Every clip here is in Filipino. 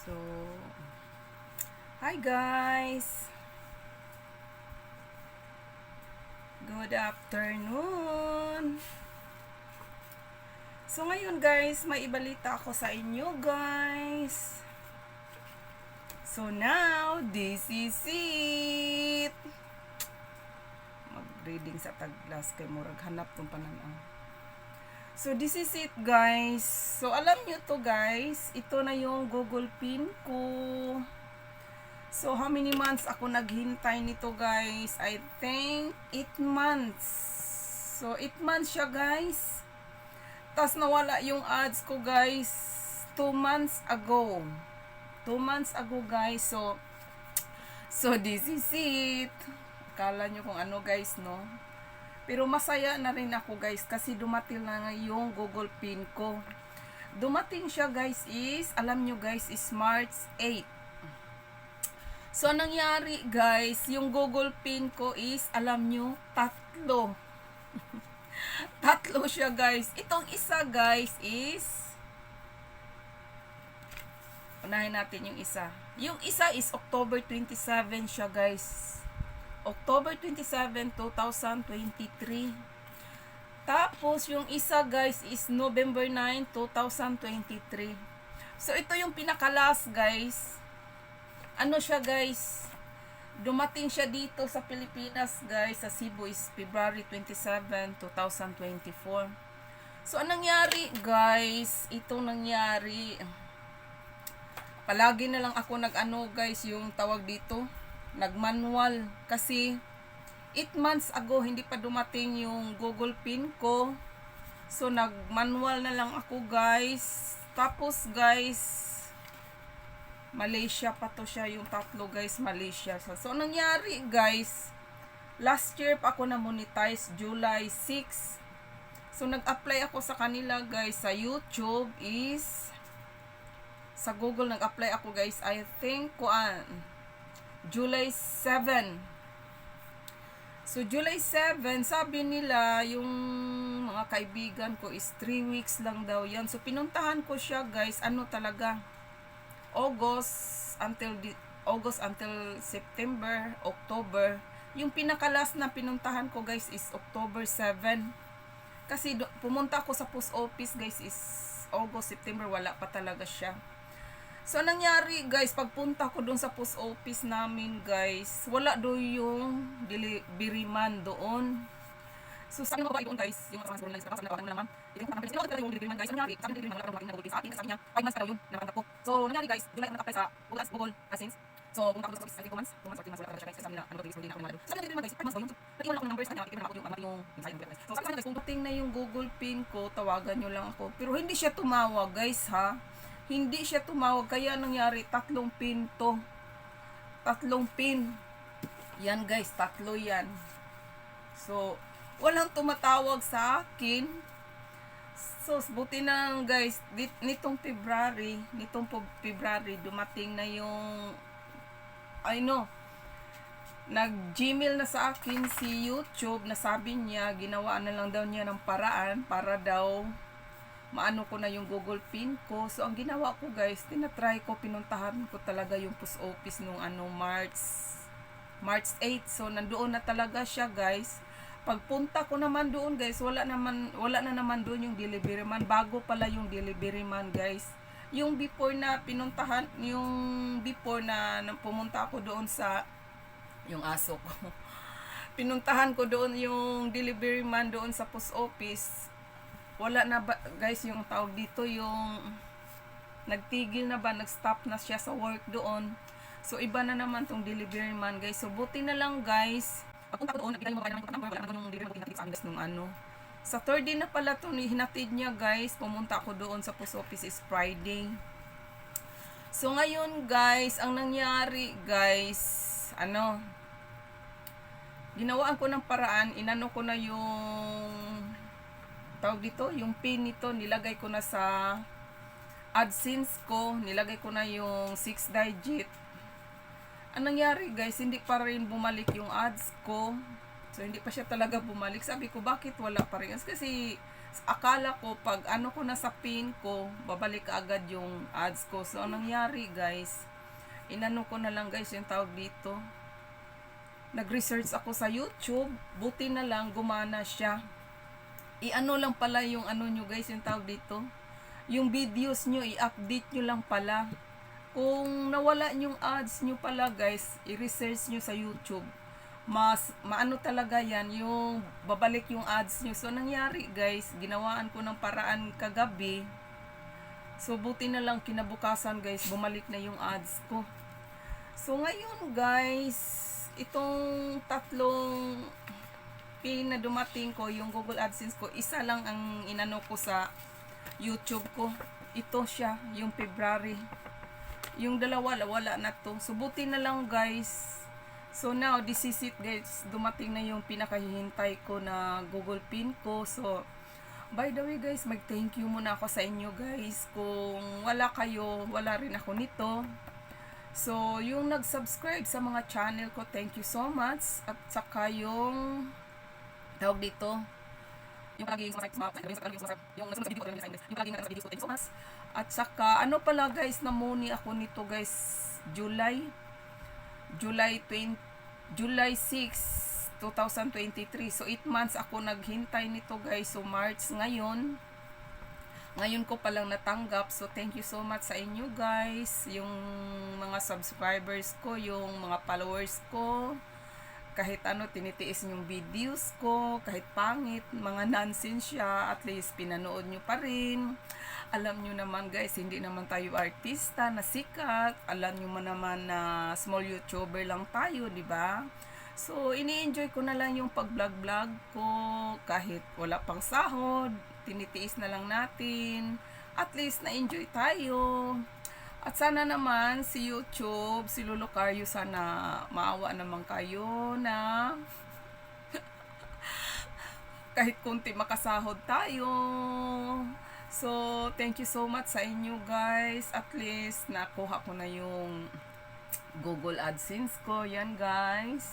So, hi guys! Good afternoon! So, ngayon guys, may ibalita ako sa inyo guys. So, now, this is it! Mag-reading sa taglas kay Murag hanap tong pananaw. So, this is it guys. So, alam nyo to guys, ito na yung Google Pin ko. So, how many months ako naghintay nito guys? I think 8 months. So, 8 months siya guys. Tapos nawala yung ads ko guys 2 months ago. 2 months ago guys. So this is it. Akala nyo kung ano guys, no? Pero masaya na rin ako guys kasi dumating na yung Google Pin ko. Dumating siya guys is, alam nyo guys, is March 8. So, nangyari guys, yung Google Pin ko is, alam nyo, 3. 3 siya guys. Itong isa guys is, unahin natin yung isa. Yung isa is October 27 siya guys. October 27, 2023. Tapos, yung isa guys is November 9, 2023. So, ito yung pinaka-last guys. Ano siya guys? Dumating siya dito sa Pilipinas guys, sa Cebu is February 27, 2024. So, anong nangyari guys? Itong nangyari. Palagi na lang ako nag-ano guys, yung tawag dito, nag-manual. Kasi, 8 months ago, hindi pa dumating yung Google Pin ko. So, nag-manual na lang ako guys. Tapos guys, Malaysia pa to siya, yung 3 guys, Malaysia. So, nangyari guys, last year pa ako na monetize, July 6. So, nag-apply ako sa kanila guys, sa YouTube is, sa Google nag-apply ako guys, I think, July 7. So, July 7, sabi nila, yung mga kaibigan ko is 3 weeks lang daw yan. So, pinuntahan ko siya guys, ano talaga, August until September, October. Yung pinaka-last na pinuntahan ko guys is October 7. Kasi pumunta ako sa post office guys is August, September, wala pa talaga siya. So, nangyari guys, pagpunta ko doon sa post office namin guys, wala doon yung delivery man doon. So, sabi ng babae doon guys, yung mga online sa nawagan mo lang ma'am. Hindi ko naman talaga yung delivery man guys. Nangyari, sabi ng delivery man, wala akong nag-delivery sa akin. Sabi niya, 5 months pa daw yun, nakanap ko. So, nangyari guys, July ako nag-apply sa Google AdSense. So, pumunta ako doon sa office, 2 months, 2 months, 14 months, wala pa siya guys. Sabi nila, ano ba, hindi na ako naman. Sabi ng delivery man guys, 5 months daw yun. Pati wala akong numbers kanya, ikitin na ako yung mensahe ng guys. So, sabi guys, kung dating na yung Google Pin ko, tawagan nyo lang ako. Pero hindi siya tumawag guys ha. Hindi siya tumawag, kaya nangyari 3 pin to. 3 pin. Yan guys, 3 yan. So, walang tumatawag sa akin. So, buti na guys, nitong February, dumating na yung, nag-Gmail na sa akin si YouTube na sabi niya, ginawa na lang daw niya ng paraan para daw maano ko na yung Google Pin ko. So, ang ginawa ko guys, tinatry ko, pinuntahan ko talaga yung post office nung March 8. So, nandoon na talaga siya guys. Pagpunta ko naman doon guys, wala na naman doon yung delivery man. Bago pala yung delivery man guys. Yung before na pinuntahan, yung before na pumunta ako doon sa, yung aso ko. Pinuntahan ko doon yung delivery man doon sa post office. Wala na ba guys yung tawag dito, yung nagtigil na ba, nag-stop na siya sa work doon. So, iba na naman tong delivery man guys. So, buti na lang guys, pagpunta ko doon, nagkita yung mobile naman ko number, wala naman yung delivery man hinatid sa amin guys nung ano. Sa third day na pala to, hinatid niya guys, pumunta ako doon sa post office is Friday. So, ngayon guys, ang nangyari guys, ginawaan ko ng paraan, inano ko na yung tawag dito, yung pin nito, nilagay ko na sa AdSense ko, nilagay ko na yung 6 digit. Ang nangyari guys, hindi pa rin bumalik yung ads ko. So, hindi pa siya talaga bumalik. Sabi ko, bakit wala pa rin? Kasi, Akala ko pag ano ko na sa pin ko, babalik agad yung ads ko. So anong nangyari guys, inano ko na lang guys yung tawag dito. Nag-research ako sa YouTube, buti na lang gumana siya. I-ano lang pala yung ano nyo guys, yung tawag dito. Yung videos nyo, i-update nyo lang pala. Kung nawala yung ads nyo pala guys, i-research nyo sa YouTube. Mas maano talaga yan, yung babalik yung ads nyo. So nangyari guys, ginawaan ko ng paraan kagabi. So buti na lang kinabukasan guys, bumalik na yung ads ko. So ngayon guys, itong tatlong pin na dumating ko, yung Google AdSense ko, isa lang ang inano ko sa YouTube ko. Ito siya, yung February. Yung dalawa, wala na to. So buti na lang guys. So now, this is it guys. Dumating na yung pinakahihintay ko na Google Pin ko. So, by the way guys, mag-thank you muna ako sa inyo guys. Kung wala kayo, wala rin ako nito. So, yung nag-subscribe sa mga channel ko, thank you so much. At saka yung tawag dito, yung palaging yung nasunod sa video ko, yung palaging nasa video ko, thank you so much. At saka, ano pala guys, namuni ako nito guys, July 6, 2023. So, 8 months ako naghintay nito guys. So, March ngayon. Ngayon ko palang natanggap. So, thank you so much sa inyo guys. Yung mga subscribers ko, yung mga followers ko. Kahit ano, tinitiis yung videos ko. Kahit pangit, mga nonsense siya. At least, pinanood nyo pa rin. Alam nyo naman guys, hindi naman tayo artista na sikat. Alam nyo naman na small YouTuber lang tayo, di ba? So, ini-enjoy ko na lang yung pag-vlog-vlog ko. Kahit wala pang sahod, tinitiis na lang natin. At least, na-enjoy tayo. At sana naman, si YouTube, si Lolo Caryo, sana maawa naman kayo na kahit kunti makasahod tayo. So, thank you so much sa inyo guys. At least, nakuha ko na yung Google AdSense ko. Yan guys.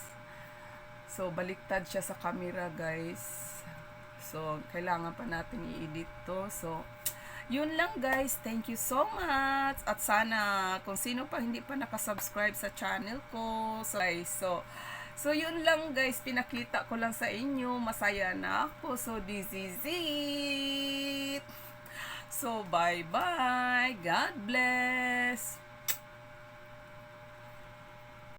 So, baliktad siya sa camera guys. So, kailangan pa natin i-edit to. So, yun lang guys. Thank you so much. At sana, kung sino pa hindi pa nakasubscribe sa channel ko. So, yun lang guys. Pinakita ko lang sa inyo. Masaya na ako. So, this is it. So, bye-bye. God bless.